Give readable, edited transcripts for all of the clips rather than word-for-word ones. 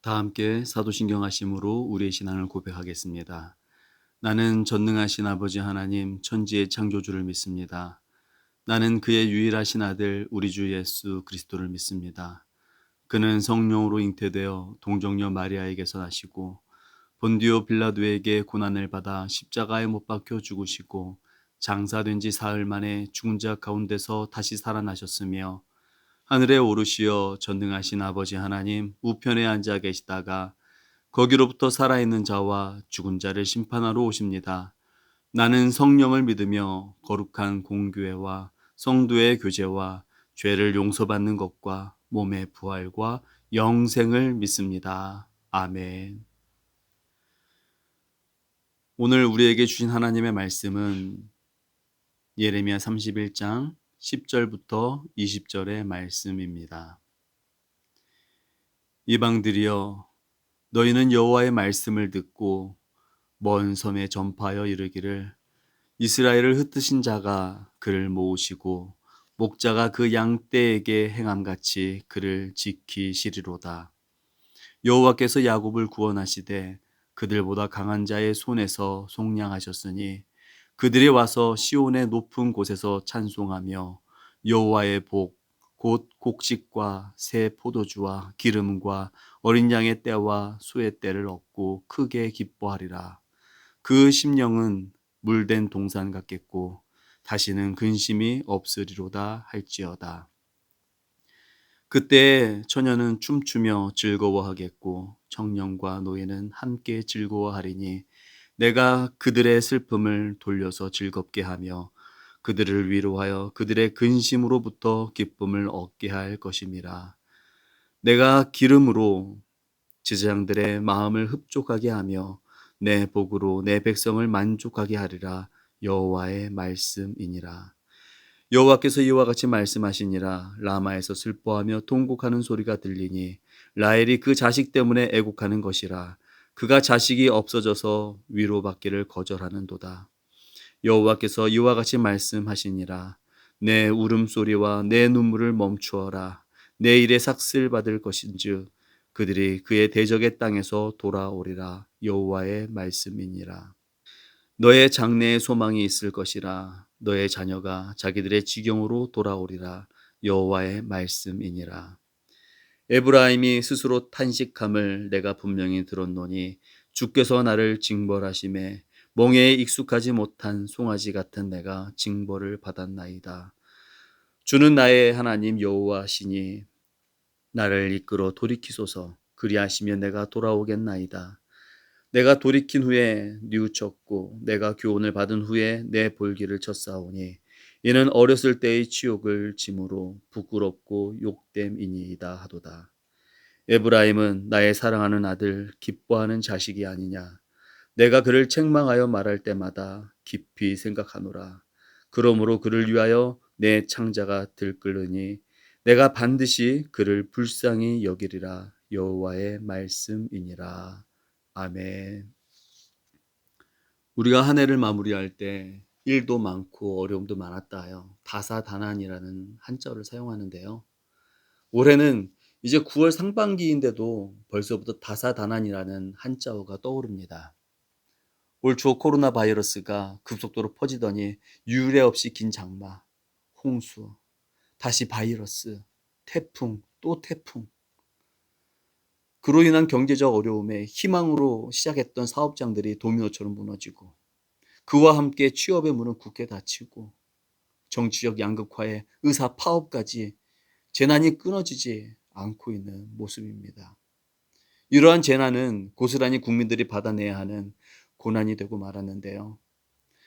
다 함께 사도신경 하심으로 우리의 신앙을 고백하겠습니다. 나는 전능하신 아버지 하나님 천지의 창조주를 믿습니다. 나는 그의 유일하신 아들 우리 주 예수 그리스도를 믿습니다. 그는 성령으로 잉태되어 동정녀 마리아에게서 나시고 본디오 빌라도에게 고난을 받아 십자가에 못 박혀 죽으시고 장사된 지 사흘 만에 죽은 자 가운데서 다시 살아나셨으며 하늘에 오르시어 전능하신 아버지 하나님 우편에 앉아 계시다가 거기로부터 살아있는 자와 죽은 자를 심판하러 오십니다. 나는 성령을 믿으며 거룩한 공교회와 성도의 교제와 죄를 용서받는 것과 몸의 부활과 영생을 믿습니다. 아멘. 오늘 우리에게 주신 하나님의 말씀은 예레미야 31장 10절부터 20절의 말씀입니다. 이방들이여 너희는 여호와의 말씀을 듣고 먼 섬에 전파하여 이르기를 이스라엘을 흩으신 자가 그를 모으시고 목자가 그 양떼에게 행함같이 그를 지키시리로다. 여호와께서 야곱을 구원하시되 그들보다 강한 자의 손에서 속량하셨으니 그들이 와서 시온의 높은 곳에서 찬송하며 여호와의 복 곧 곡식과 새 포도주와 기름과 어린 양의 때와 수의 때를 얻고 크게 기뻐하리라. 그 심령은 물된 동산 같겠고 다시는 근심이 없으리로다 할지어다. 그때 처녀는 춤추며 즐거워하겠고 청년과 노예는 함께 즐거워하리니 내가 그들의 슬픔을 돌려서 즐겁게 하며 그들을 위로하여 그들의 근심으로부터 기쁨을 얻게 할 것임이라. 내가 기름으로 제사장들의 마음을 흡족하게 하며 내 복으로 내 백성을 만족하게 하리라. 여호와의 말씀이니라. 여호와께서 이와 같이 말씀하시니라. 라마에서 슬퍼하며 통곡하는 소리가 들리니 라헬이 그 자식 때문에 애곡하는 것이라. 그가 자식이 없어져서 위로받기를 거절하는도다. 여호와께서 이와 같이 말씀하시니라. 내 울음소리와 내 눈물을 멈추어라. 내 일에 삭슬 받을 것인즉 그들이 그의 대적의 땅에서 돌아오리라. 여호와의 말씀이니라. 너의 장래에 소망이 있을 것이라. 너의 자녀가 자기들의 지경으로 돌아오리라. 여호와의 말씀이니라. 에브라임이 스스로 탄식함을 내가 분명히 들었노니 주께서 나를 징벌하심에 멍에에 익숙하지 못한 송아지 같은 내가 징벌을 받았나이다. 주는 나의 하나님 여호와시니 나를 이끌어 돌이키소서. 그리하시면 내가 돌아오겠나이다. 내가 돌이킨 후에 뉘우쳤고 내가 교훈을 받은 후에 내 볼기를 쳤사오니 이는 어렸을 때의 치욕을 짐으로 부끄럽고 욕됨이니이다 하도다. 에브라임은 나의 사랑하는 아들 기뻐하는 자식이 아니냐. 내가 그를 책망하여 말할 때마다 깊이 생각하노라. 그러므로 그를 위하여 내 창자가 들끓으니 내가 반드시 그를 불쌍히 여기리라. 여호와의 말씀이니라. 아멘. 우리가 한 해를 마무리할 때 일도 많고 어려움도 많았다 하여 다사다난이라는 한자어를 사용하는데요. 올해는 이제 9월 상반기인데도 벌써부터 다사다난이라는 한자어가 떠오릅니다. 올 초 코로나 바이러스가 급속도로 퍼지더니 유례 없이 긴 장마, 홍수, 다시 바이러스, 태풍, 또 태풍. 그로 인한 경제적 어려움에 희망으로 시작했던 사업장들이 도미노처럼 무너지고 그와 함께 취업의 문은 굳게 닫히고 정치적 양극화에 의사 파업까지 재난이 끊어지지 않고 있는 모습입니다. 이러한 재난은 고스란히 국민들이 받아내야 하는 고난이 되고 말았는데요.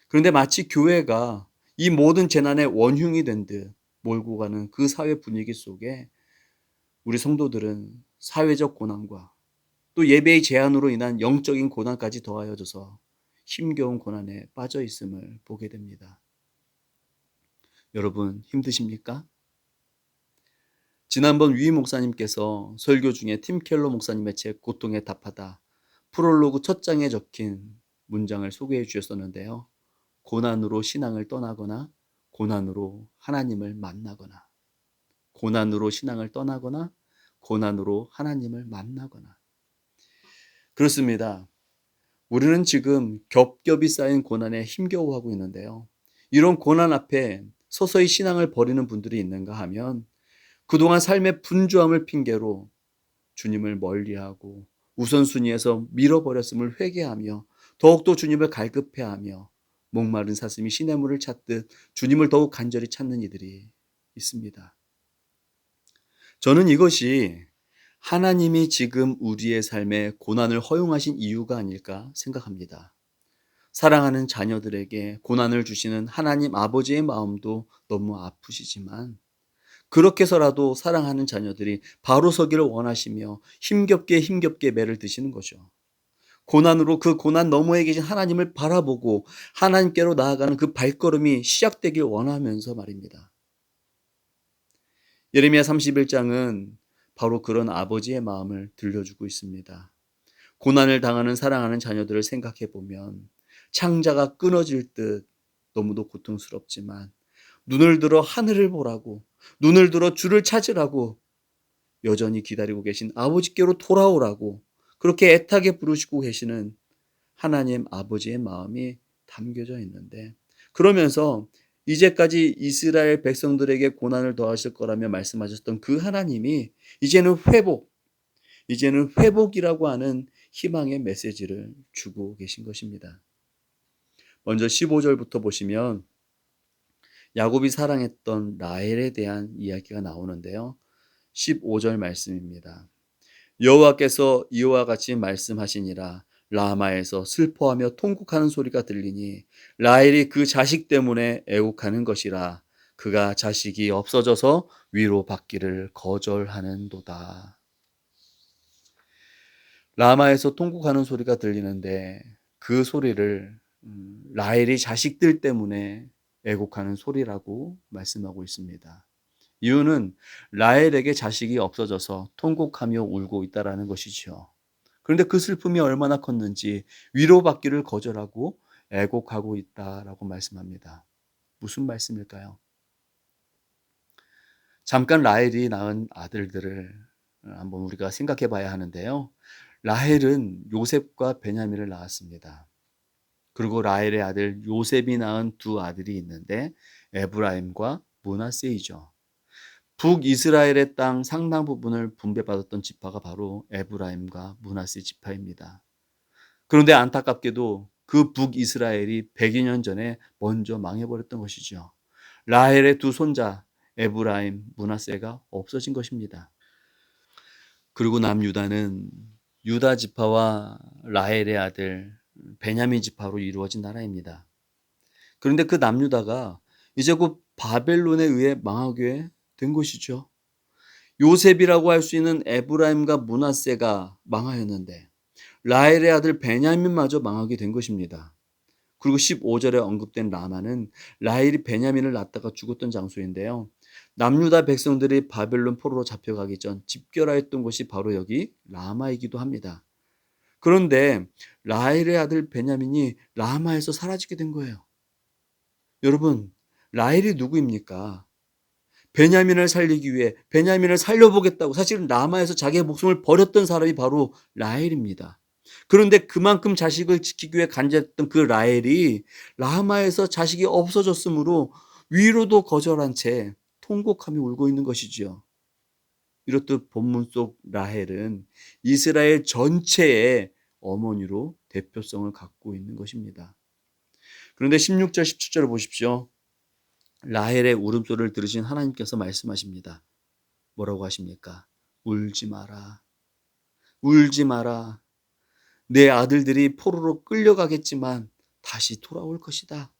그런데 마치 교회가 이 모든 재난의 원흉이 된 듯 몰고 가는 그 사회 분위기 속에 우리 성도들은 사회적 고난과 또 예배의 제한으로 인한 영적인 고난까지 더하여져서 힘겨운 고난에 빠져 있음을 보게 됩니다. 여러분 힘드십니까? 지난번 위 목사님께서 설교 중에 팀 켈러 목사님의 책 고통에 답하다 프롤로그 첫 장에 적힌 문장을 소개해 주셨었는데요. 고난으로 신앙을 떠나거나 고난으로 하나님을 만나거나 고난으로 신앙을 떠나거나 고난으로 하나님을 만나거나 그렇습니다. 우리는 지금 겹겹이 쌓인 고난에 힘겨워하고 있는데요. 이런 고난 앞에 서서히 신앙을 버리는 분들이 있는가 하면 그동안 삶의 분주함을 핑계로 주님을 멀리하고 우선순위에서 밀어버렸음을 회개하며 더욱더 주님을 갈급해하며 목마른 사슴이 시냇물을 찾듯 주님을 더욱 간절히 찾는 이들이 있습니다. 저는 이것이 하나님이 지금 우리의 삶에 고난을 허용하신 이유가 아닐까 생각합니다. 사랑하는 자녀들에게 고난을 주시는 하나님 아버지의 마음도 너무 아프시지만 그렇게 해서라도 사랑하는 자녀들이 바로 서기를 원하시며 힘겹게 매를 드시는 거죠. 고난으로 그 고난 너머에 계신 하나님을 바라보고 하나님께로 나아가는 그 발걸음이 시작되길 원하면서 말입니다. 예레미야 31장은 바로 그런 아버지의 마음을 들려주고 있습니다. 고난을 당하는 사랑하는 자녀들을 생각해 보면 창자가 끊어질 듯 너무도 고통스럽지만 눈을 들어 하늘을 보라고, 눈을 들어 주를 찾으라고 여전히 기다리고 계신 아버지께로 돌아오라고 그렇게 애타게 부르시고 계시는 하나님 아버지의 마음이 담겨져 있는데, 그러면서 이제까지 이스라엘 백성들에게 고난을 더하실 거라며 말씀하셨던 그 하나님이 이제는 회복이라고 하는 희망의 메시지를 주고 계신 것입니다. 먼저 15절부터 보시면 야곱이 사랑했던 라헬에 대한 이야기가 나오는데요. 15절 말씀입니다. 여호와께서 이와 같이 말씀하시니라. 라마에서 슬퍼하며 통곡하는 소리가 들리니 라헬이 그 자식 때문에 애곡하는 것이라. 그가 자식이 없어져서 위로받기를 거절하는도다. 라마에서 통곡하는 소리가 들리는데 그 소리를 라헬이 자식들 때문에 애곡하는 소리라고 말씀하고 있습니다. 이유는 라헬에게 자식이 없어져서 통곡하며 울고 있다라는 것이죠. 그런데 그 슬픔이 얼마나 컸는지 위로받기를 거절하고 애곡하고 있다라고 말씀합니다. 무슨 말씀일까요? 잠깐 라헬이 낳은 아들들을 한번 우리가 생각해 봐야 하는데요. 라헬은 요셉과 베냐민을 낳았습니다. 그리고 라헬의 아들 요셉이 낳은 두 아들이 있는데 에브라임과 므낫세이죠. 북이스라엘의 땅 상당 부분을 분배받았던 지파가 바로 에브라임과 므낫세 지파입니다. 그런데 안타깝게도 그 북이스라엘이 100여 년 전에 먼저 망해버렸던 것이죠. 라헬의 두 손자 에브라임, 므낫세가 없어진 것입니다. 그리고 남유다는 유다 지파와 라헬의 아들 베냐민 지파로 이루어진 나라입니다. 그런데 그 남유다가 이제 곧 바벨론에 의해 망하게 된 것이죠. 요셉이라고 할 수 있는 에브라임과 므낫세가 망하였는데 라헬의 아들 베냐민마저 망하게 된 것입니다. 그리고 15절에 언급된 라마는 라헬이 베냐민을 낳다가 죽었던 장소인데요. 남유다 백성들이 바벨론 포로로 잡혀가기 전 집결하였던 곳이 바로 여기 라마이기도 합니다. 그런데 라헬의 아들 베냐민이 라마에서 사라지게 된 거예요. 여러분, 라헬이 누구입니까? 베냐민을 살리기 위해 베냐민을 살려보겠다고 사실은 라마에서 자기의 목숨을 버렸던 사람이 바로 라헬입니다. 그런데 그만큼 자식을 지키기 위해 간절했던 그 라헬이 라마에서 자식이 없어졌으므로 위로도 거절한 채 통곡하며 울고 있는 것이지요. 이렇듯 본문 속 라헬은 이스라엘 전체의 어머니로 대표성을 갖고 있는 것입니다. 그런데 16절, 17절을 보십시오. 라헬의 울음소리를 들으신 하나님께서 말씀하십니다. 뭐라고 하십니까? 울지 마라. 울지 마라. 내 아들들이 포로로 끌려가겠지만 다시 돌아올 것이다.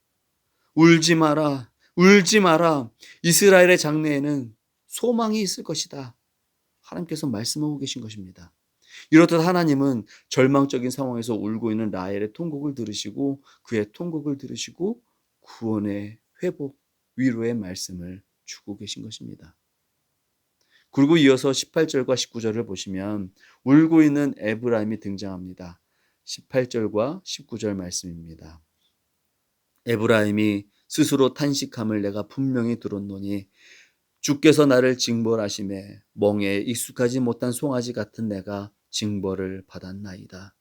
울지 마라. 울지 마라. 이스라엘의 장래에는 소망이 있을 것이다. 하나님께서 말씀하고 계신 것입니다. 이렇듯 하나님은 절망적인 상황에서 울고 있는 라헬의 통곡을 들으시고 그의 통곡을 들으시고 구원의 회복, 위로의 말씀을 주고 계신 것입니다. 그리고 이어서 18절과 19절을 보시면 울고 있는 에브라임이 등장합니다. 18절과 19절 말씀입니다. 에브라임이 스스로 탄식함을 내가 분명히 들었노니 주께서 나를 징벌하심에 멍에에 익숙하지 못한 송아지 같은 내가 징벌을 받았나이다.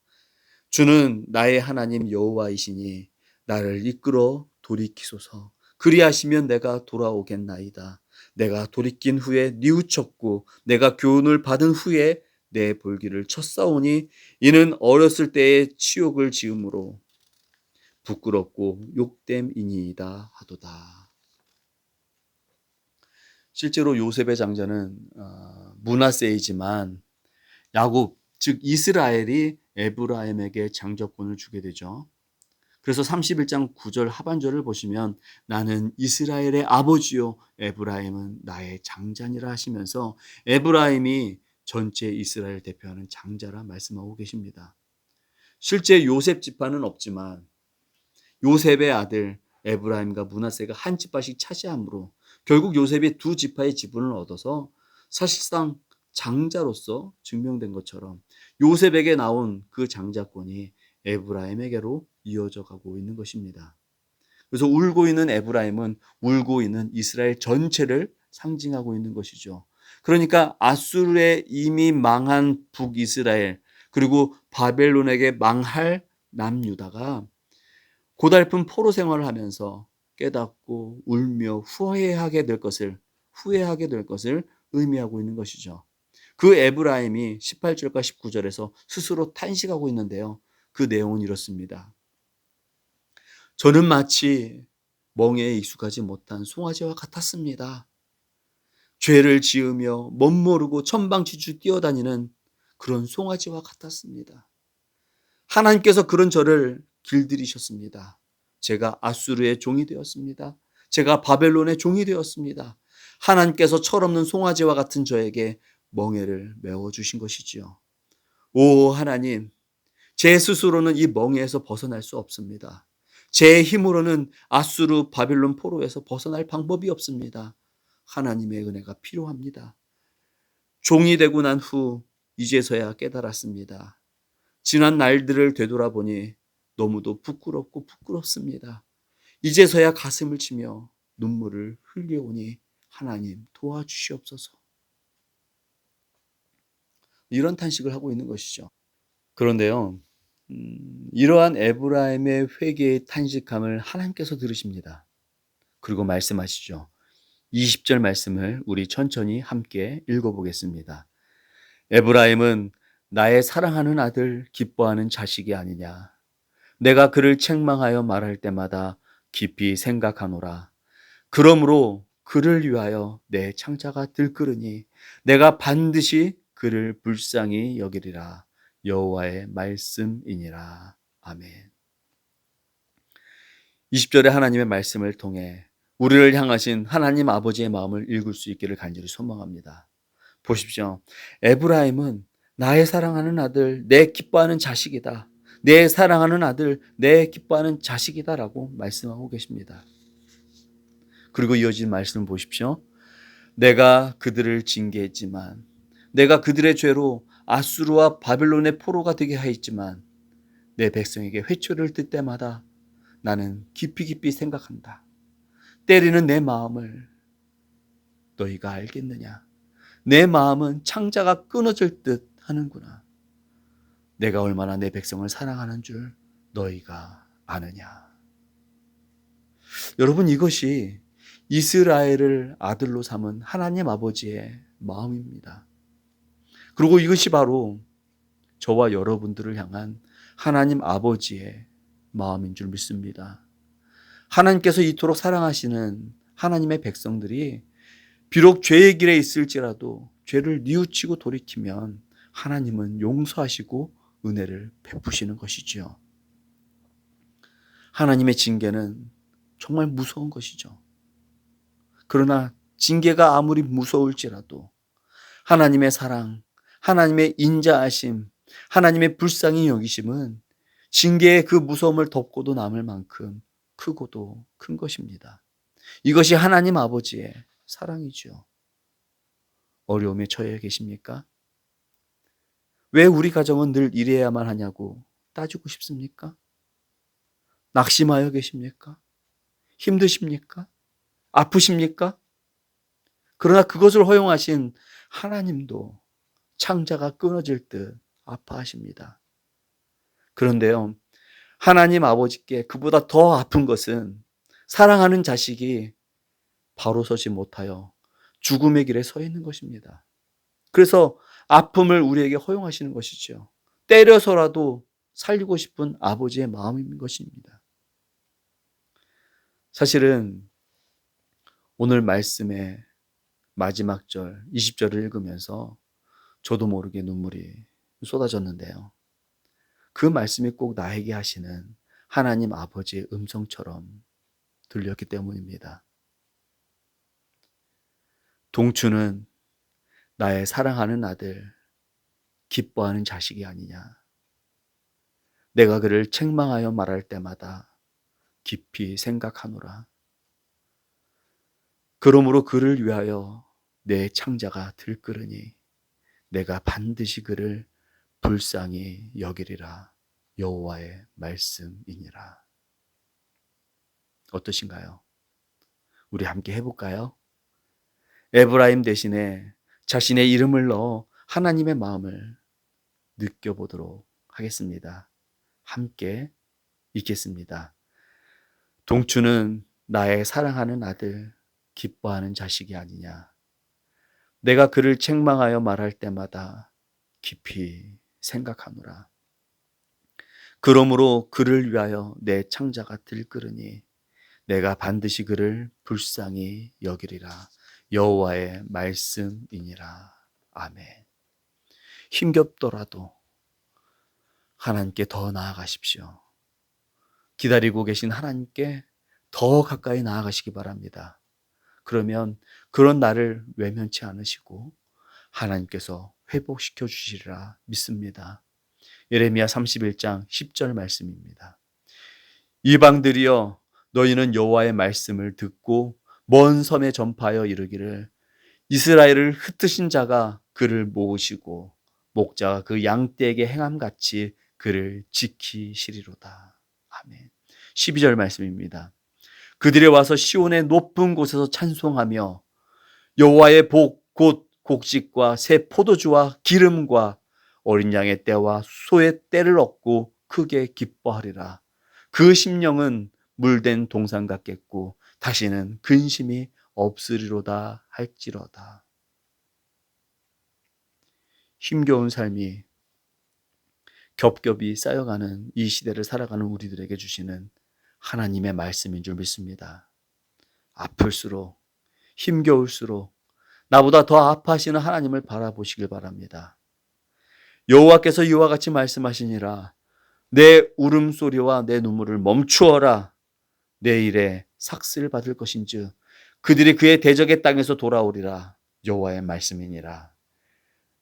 주는 나의 하나님 여호와이시니 나를 이끌어 돌이키소서. 그리하시면 내가 돌아오겠나이다. 내가 돌이킨 후에 뉘우쳤고 내가 교훈을 받은 후에 내 볼기를 쳤사오니 이는 어렸을 때의 치욕을 지음으로 부끄럽고 욕됨이니이다 하도다. 실제로 요셉의 장자는 므낫세이지만 야곱 즉 이스라엘이 에브라임에게 장자권을 주게 되죠. 그래서 31장 9절 하반절을 보시면 나는 이스라엘의 아버지요 에브라임은 나의 장자니라 하시면서 에브라임이 전체 이스라엘 대표하는 장자라 말씀하고 계십니다. 실제 요셉 지파는 없지만 요셉의 아들 에브라임과 므낫세가 한 지파씩 차지함으로 결국 요셉이 두 지파의 지분을 얻어서 사실상 장자로서 증명된 것처럼 요셉에게 나온 그 장자권이 에브라임에게로 이어져 가고 있는 것입니다. 그래서 울고 있는 에브라임은 울고 있는 이스라엘 전체를 상징하고 있는 것이죠. 그러니까 아수르에 이미 망한 북이스라엘 그리고 바벨론에게 망할 남유다가 고달픈 포로 생활을 하면서 깨닫고 울며 후회하게 될 것을 의미하고 있는 것이죠. 그 에브라임이 18절과 19절에서 스스로 탄식하고 있는데요. 그 내용은 이렇습니다. 저는 마치 멍에에 익숙하지 못한 송아지와 같았습니다. 죄를 지으며 멋모르고 천방지축 뛰어다니는 그런 송아지와 같았습니다. 하나님께서 그런 저를 길들이셨습니다. 제가 아수르의 종이 되었습니다. 제가 바벨론의 종이 되었습니다. 하나님께서 철없는 송아지와 같은 저에게 멍에를 메워주신 것이지요. 오 하나님, 제 스스로는 이 멍에에서 벗어날 수 없습니다. 제 힘으로는 아수르 바벨론 포로에서 벗어날 방법이 없습니다. 하나님의 은혜가 필요합니다. 종이 되고 난 후 이제서야 깨달았습니다. 지난 날들을 되돌아보니 너무도 부끄럽고 부끄럽습니다. 이제서야 가슴을 치며 눈물을 흘려오니 하나님 도와주시옵소서. 이런 탄식을 하고 있는 것이죠. 그런데요, 이러한 에브라임의 회개의 탄식함을 하나님께서 들으십니다. 그리고 말씀하시죠. 20절 말씀을 우리 천천히 함께 읽어보겠습니다. 에브라임은 나의 사랑하는 아들, 기뻐하는 자식이 아니냐. 내가 그를 책망하여 말할 때마다 깊이 생각하노라. 그러므로 그를 위하여 내 창자가 들끓으니 내가 반드시 그를 불쌍히 여기리라. 여호와의 말씀이니라. 아멘. 20절의 하나님의 말씀을 통해 우리를 향하신 하나님 아버지의 마음을 읽을 수 있기를 간절히 소망합니다. 보십시오. 에브라임은 나의 사랑하는 아들, 내 기뻐하는 자식이다. 내 사랑하는 아들, 내 기뻐하는 자식이다라고 말씀하고 계십니다. 그리고 이어진 말씀을 보십시오. 내가 그들을 징계했지만 내가 그들의 죄로 아수르와 바벨론의 포로가 되게 하였지만 내 백성에게 회초리를 들 때마다 나는 깊이 생각한다. 때리는 내 마음을 너희가 알겠느냐? 내 마음은 창자가 끊어질 듯 하는구나. 내가 얼마나 내 백성을 사랑하는 줄 너희가 아느냐. 여러분, 이것이 이스라엘을 아들로 삼은 하나님 아버지의 마음입니다. 그리고 이것이 바로 저와 여러분들을 향한 하나님 아버지의 마음인 줄 믿습니다. 하나님께서 이토록 사랑하시는 하나님의 백성들이 비록 죄의 길에 있을지라도 죄를 뉘우치고 돌이키면 하나님은 용서하시고 은혜를 베푸시는 것이지요. 하나님의 징계는 정말 무서운 것이죠. 그러나 징계가 아무리 무서울지라도 하나님의 사랑, 하나님의 인자하심, 하나님의 불쌍히 여기심은 징계의 그 무서움을 덮고도 남을 만큼 크고도 큰 것입니다. 이것이 하나님 아버지의 사랑이죠. 어려움에 처해 계십니까? 왜 우리 가정은 늘 이래야만 하냐고 따지고 싶습니까? 낙심하여 계십니까? 힘드십니까? 아프십니까? 그러나 그것을 허용하신 하나님도 창자가 끊어질 듯 아파하십니다. 그런데요, 하나님 아버지께 그보다 더 아픈 것은 사랑하는 자식이 바로 서지 못하여 죽음의 길에 서 있는 것입니다. 그래서 아픔을 우리에게 허용하시는 것이죠. 때려서라도 살리고 싶은 아버지의 마음인 것입니다. 사실은 오늘 말씀의 마지막 절 20절을 읽으면서 저도 모르게 눈물이 쏟아졌는데요. 그 말씀이 꼭 나에게 하시는 하나님 아버지의 음성처럼 들렸기 때문입니다. 동추는 나의 사랑하는 아들, 기뻐하는 자식이 아니냐. 내가 그를 책망하여 말할 때마다 깊이 생각하노라. 그러므로 그를 위하여 내 창자가 들끓으니 내가 반드시 그를 불쌍히 여기리라. 여호와의 말씀이니라. 어떠신가요? 우리 함께 해볼까요? 에브라임 대신에 자신의 이름을 넣어 하나님의 마음을 느껴보도록 하겠습니다. 함께 읽겠습니다. 동추는 나의 사랑하는 아들, 기뻐하는 자식이 아니냐. 내가 그를 책망하여 말할 때마다 깊이 생각하노라. 그러므로 그를 위하여 내 창자가 들끓으니 내가 반드시 그를 불쌍히 여기리라. 여호와의 말씀이니라. 아멘. 힘겹더라도 하나님께 더 나아가십시오. 기다리고 계신 하나님께 더 가까이 나아가시기 바랍니다. 그러면 그런 나를 외면치 않으시고 하나님께서 회복시켜 주시리라 믿습니다. 예레미야 31장 10절 말씀입니다. 이방들이여 너희는 여호와의 말씀을 듣고 먼 섬에 전파하여 이르기를 이스라엘을 흩으신 자가 그를 모으시고 목자가 그 양떼에게 행함같이 그를 지키시리로다. 아멘. 12절 말씀입니다. 그들이 와서 시온의 높은 곳에서 찬송하며 여호와의 복 곧 곡식과 새 포도주와 기름과 어린 양의 떼와 소의 떼를 얻고 크게 기뻐하리라. 그 심령은 물된 동산 같겠고 다시는 근심이 없으리로다 할지로다. 힘겨운 삶이 겹겹이 쌓여가는 이 시대를 살아가는 우리들에게 주시는 하나님의 말씀인 줄 믿습니다. 아플수록 힘겨울수록 나보다 더 아파하시는 하나님을 바라보시길 바랍니다. 여호와께서 이와 같이 말씀하시니라. 내 울음소리와 내 눈물을 멈추어라. 내 일에 삭슬 받을 것인즉 그들이 그의 대적의 땅에서 돌아오리라. 여호와의 말씀이니라.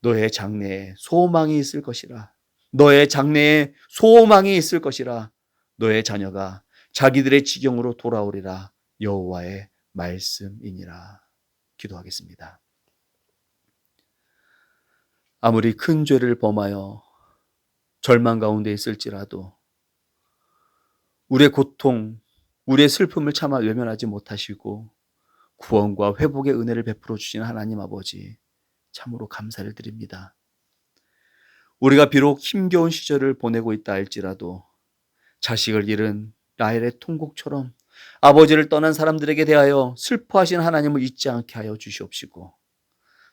너의 장래에 소망이 있을 것이라. 너의 장래에 소망이 있을 것이라. 너의 자녀가 자기들의 지경으로 돌아오리라. 여호와의 말씀이니라. 기도하겠습니다. 아무리 큰 죄를 범하여 절망 가운데 있을지라도 우리의 고통, 우리의 슬픔을 차마 외면하지 못하시고 구원과 회복의 은혜를 베풀어 주신 하나님 아버지 참으로 감사를 드립니다. 우리가 비록 힘겨운 시절을 보내고 있다 할지라도 자식을 잃은 라헬의 통곡처럼 아버지를 떠난 사람들에게 대하여 슬퍼하신 하나님을 잊지 않게 하여 주시옵시고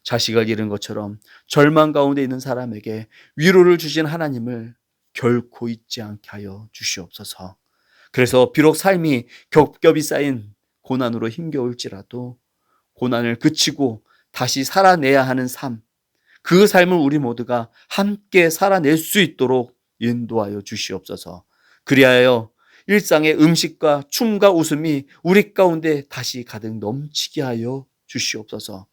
자식을 잃은 것처럼 절망 가운데 있는 사람에게 위로를 주신 하나님을 결코 잊지 않게 하여 주시옵소서. 그래서 비록 삶이 겹겹이 쌓인 고난으로 힘겨울지라도 고난을 그치고 다시 살아내야 하는 삶, 그 삶을 우리 모두가 함께 살아낼 수 있도록 인도하여 주시옵소서. 그리하여 일상의 음식과 춤과 웃음이 우리 가운데 다시 가득 넘치게 하여 주시옵소서.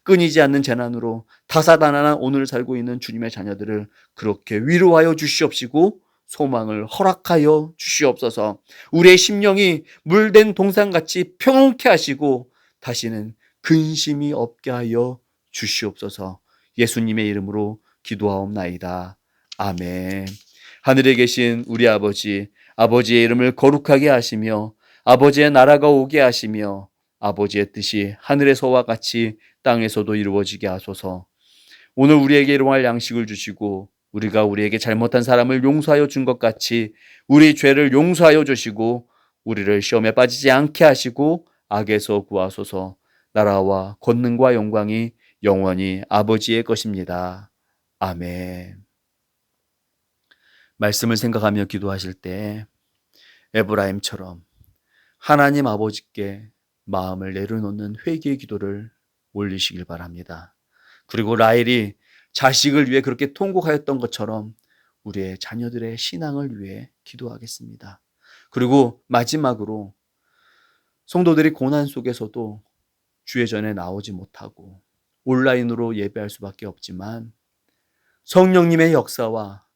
끊이지 않는 재난으로 다사다난한 오늘을 살고 있는 주님의 자녀들을 그렇게 위로하여 주시옵시고 소망을 허락하여 주시옵소서. 우리의 심령이 물된 동산같이 평온케 하시고 다시는 근심이 없게 하여 주시옵소서. 예수님의 이름으로 기도하옵나이다. 아멘. 하늘에 계신 우리 아버지, 아버지의 이름을 거룩하게 하시며 아버지의 나라가 오게 하시며 아버지의 뜻이 하늘에서와 같이 땅에서도 이루어지게 하소서. 오늘 우리에게 일용할 양식을 주시고 우리가 우리에게 잘못한 사람을 용서하여 준 것 같이 우리 죄를 용서하여 주시고 우리를 시험에 빠지지 않게 하시고 악에서 구하소서. 나라와 권능과 영광이 영원히 아버지의 것입니다. 아멘. 말씀을 생각하며 기도하실 때 에브라임처럼 하나님 아버지께 마음을 내려놓는 회개의 기도를 올리시길 바랍니다. 그리고 라헬이 자식을 위해 그렇게 통곡하였던 것처럼 우리의 자녀들의 신앙을 위해 기도하겠습니다. 그리고 마지막으로 성도들이 고난 속에서도 주의 전에 나오지 못하고 온라인으로 예배할 수밖에 없지만 성령님의 역사와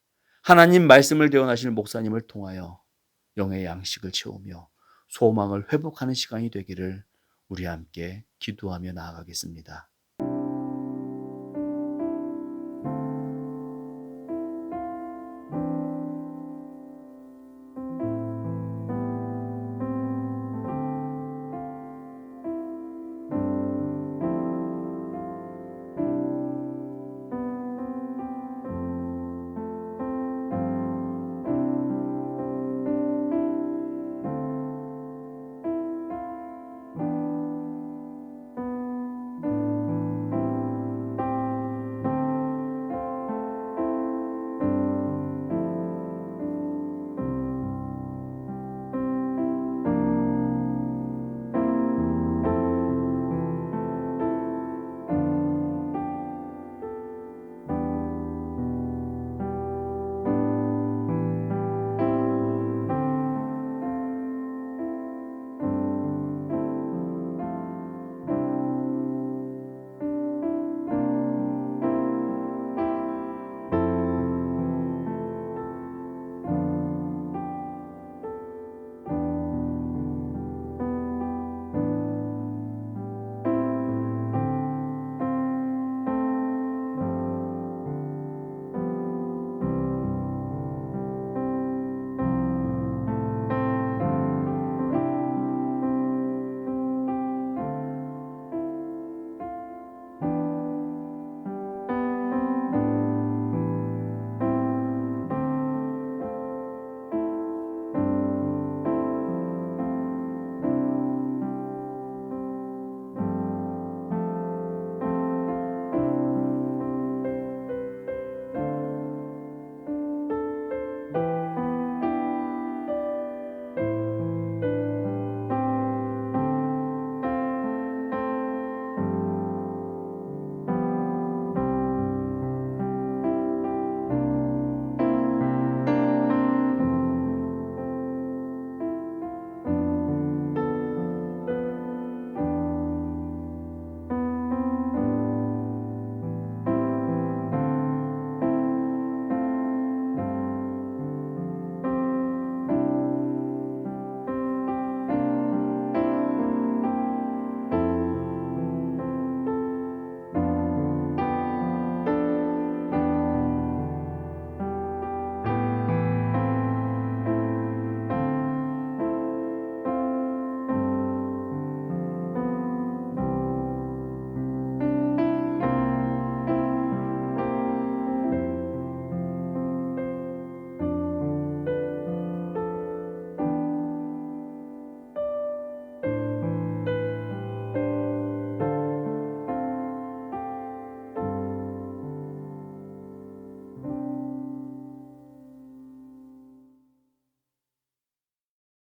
하나님 말씀을 대언하실 목사님을 통하여 영의 양식을 채우며 소망을 회복하는 시간이 되기를 우리 함께 기도하며 나아가겠습니다.